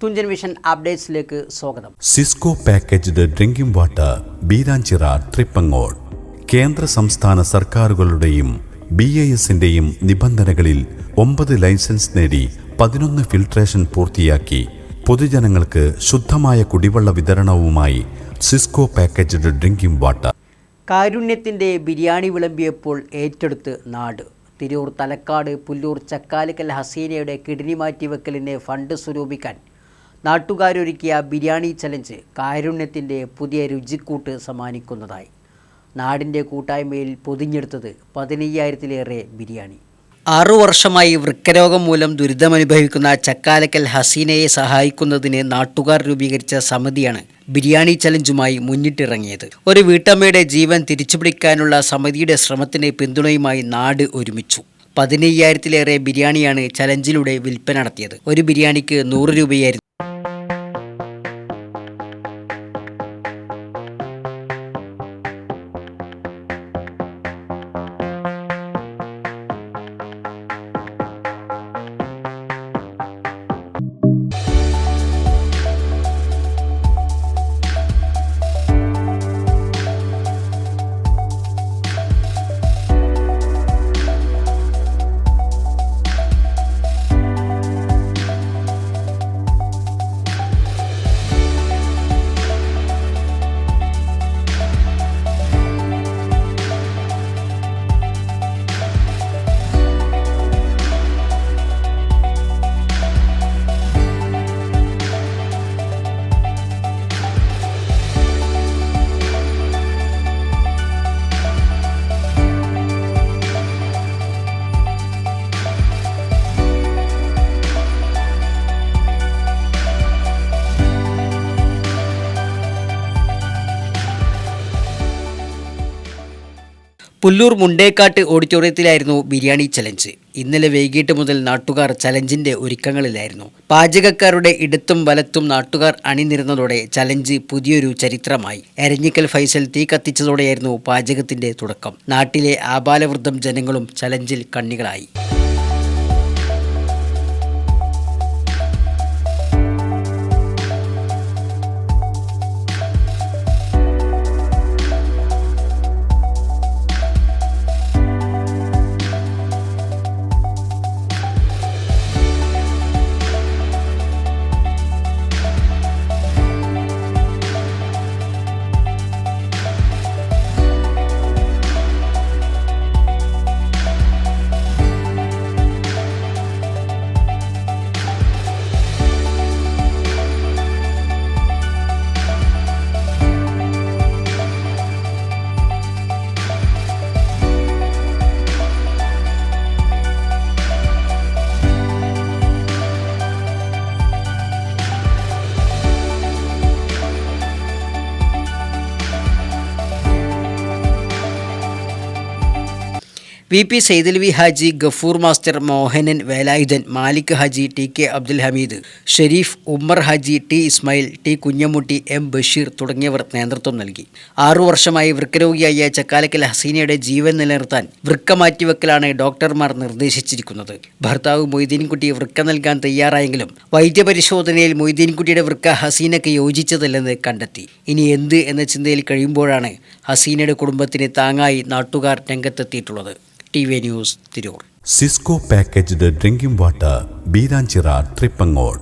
Thunchan vision അപ്ഡേറ്റ്സിലേക്ക് സ്വാഗതം. Cisco packaged drinking water Beeranchira Tripangode. കേന്ദ്ര സംസ്ഥാന സർക്കാരുകളുടെയും BISന്റെയും നിബന്ധനകളിൽ 9 ലൈസൻസ് നേടി 11 ഫിൽട്രേഷൻ പൂർത്തിയാക്കി പൊതുജനങ്ങൾക്ക് ശുദ്ധമായ കുടിവെള്ള വിതരണവുമായി സിസ്കോ പാക്കേജ്ഡ് ഡ്രിങ്കിംഗ് വാട്ടർ. കാരുണ്യത്തിൻ്റെ ബിരിയാണി വിളമ്പിയപ്പോൾ ഏറ്റെടുത്ത് നാട്. തിരൂർ തലക്കാട് പുല്ലൂർ ചക്കാലക്കൽ ഹസീനയുടെ കിഡ്നി മാറ്റിവെക്കലിന് ഫണ്ട് സ്വരൂപിക്കാൻ നാട്ടുകാരൊരുക്കിയ ബിരിയാണി ചലഞ്ച് കാരുണ്യത്തിൻ്റെ പുതിയ രുചിക്കൂട്ട് സമ്മാനിക്കുന്നതായി. നാടിൻ്റെ കൂട്ടായ്മയിൽ പൊതിഞ്ഞെടുത്തത് 15,000-ലേറെ ബിരിയാണി. 6 വർഷമായി വൃക്കരോഗം മൂലം ദുരിതമനുഭവിക്കുന്ന ചക്കാലക്കൽ ഹസീനയെ സഹായിക്കുന്നതിന് നാട്ടുകാർ രൂപീകരിച്ച സമിതിയാണ് ബിരിയാണി ചലഞ്ചുമായി മുന്നിട്ടിറങ്ങിയത്. ഒരു വീട്ടമ്മയുടെ ജീവൻ തിരിച്ചുപിടിക്കാനുള്ള സമിതിയുടെ ശ്രമത്തിന് പിന്തുണയുമായി നാട് ഒരുമിച്ചു. 15,000-ലേറെ ബിരിയാണിയാണ് ചലഞ്ചിലൂടെ വിൽപ്പന നടത്തിയത്. ഒരു ബിരിയാണിക്ക് 100 രൂപയായിരുന്നു. പുല്ലൂർ മുണ്ടേക്കാട്ട് ഓഡിറ്റോറിയത്തിലായിരുന്നു ബിരിയാണി ചലഞ്ച്. ഇന്നലെ വൈകിട്ട് മുതൽ നാട്ടുകാർ ചലഞ്ചിന്റെ ഒരുക്കങ്ങളിലായിരുന്നു. പാചകക്കാരുടെ ഇടത്തും വലത്തും നാട്ടുകാർ അണിനിരന്നതോടെ ചലഞ്ച് പുതിയൊരു ചരിത്രമായി. എരഞ്ഞിക്കൽ ഫൈസൽ തീ കത്തിച്ചതോടെയായിരുന്നു പാചകത്തിന്റെ തുടക്കം. നാട്ടിലെ ആബാലവൃദ്ധം ജനങ്ങളും ചലഞ്ചിൽ കണ്ണികളായി. VP Saidalavi Haji, Gafoor master, Mohanan Velayudhan, Malik Haji, TK Abdul Hameed, Shareef, Ummer Haji, T Ismail, T Kunhamutty, M Basheer തുടങ്ങിയവർ നേതൃത്വം നൽകി. 6 വർഷമായി വൃക്കരോഗിയായ ചക്കാലക്കൽ ഹസീനയുടെ ജീവൻ നിലനിർത്താൻ വൃക്ക മാറ്റിവെക്കലാണ് ഡോക്ടർമാർ നിർദ്ദേശിച്ചിരിക്കുന്നത്. ഭർത്താവ് മൊയ്തീൻകുട്ടി വൃക്ക നൽകാൻ തയ്യാറായെങ്കിലും വൈദ്യപരിശോധനയിൽ മൊയ്തീൻകുട്ടിയുടെ വൃക്ക ഹസീനയ്ക്ക് യോജിച്ചതല്ലെന്ന് കണ്ടെത്തി. ഇനി എന്ത് എന്ന ചിന്തയിൽ കഴിയുമ്പോഴാണ് ഹസീനയുടെ കുടുംബത്തിന് താങ്ങായി നാട്ടുകാർ രംഗത്തെത്തിയിട്ടുള്ളത്. TV news Tirur. Cisco packaged drinking water Beeranchira Tripangode.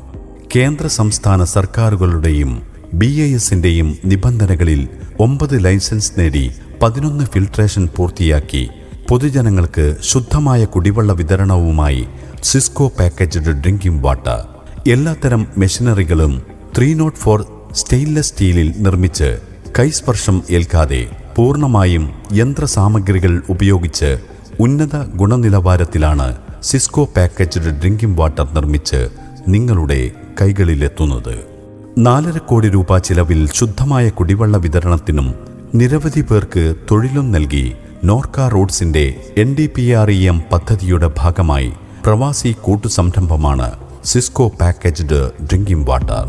കേന്ദ്ര സംസ്ഥാന സർക്കാരുകളുടെയും BISന്റെയും നിബന്ധനകളിൽ 9 ലൈസൻസ് നേടി 11 ഫിൽട്രേഷൻ പൂർത്തിയാക്കി പൊതുജനങ്ങൾക്ക് ശുദ്ധമായ കുടിവെള്ള വിതരണവുമായി സിസ്കോ പാക്കേജ്ഡ് ഡ്രിങ്കിംഗ് വാട്ടർ. എല്ലാത്തരം മെഷീനറികളും 304 സ്റ്റെയിൻലെസ് സ്റ്റീലിൽ നിർമ്മിച്ച് കൈസ്പർശം ഏൽക്കാതെ പൂർണ്ണമായും യന്ത്രസാമഗ്രികൾ ഉപയോഗിച്ച് ഉന്നത ഗുണനിലവാരത്തിലാണ് സിസ്കോ പാക്കേജ്ഡ് ഡ്രിങ്കിംഗ് വാട്ടർ നിർമ്മിച്ച് നിങ്ങളുടെ കൈകളിലെത്തുന്നത്. 4.5 കോടി രൂപ ചിലവിൽ ശുദ്ധമായ കുടിവെള്ള വിതരണത്തിനും നിരവധി പേർക്ക് തൊഴിലും നൽകി നോർക്ക റോഡ്സിന്റെ NDPREM പദ്ധതിയുടെ ഭാഗമായി പ്രവാസി കൂട്ടുസംരംഭമാണ് സിസ്കോ പാക്കേജ്ഡ് ഡ്രിങ്കിംഗ് വാട്ടർ.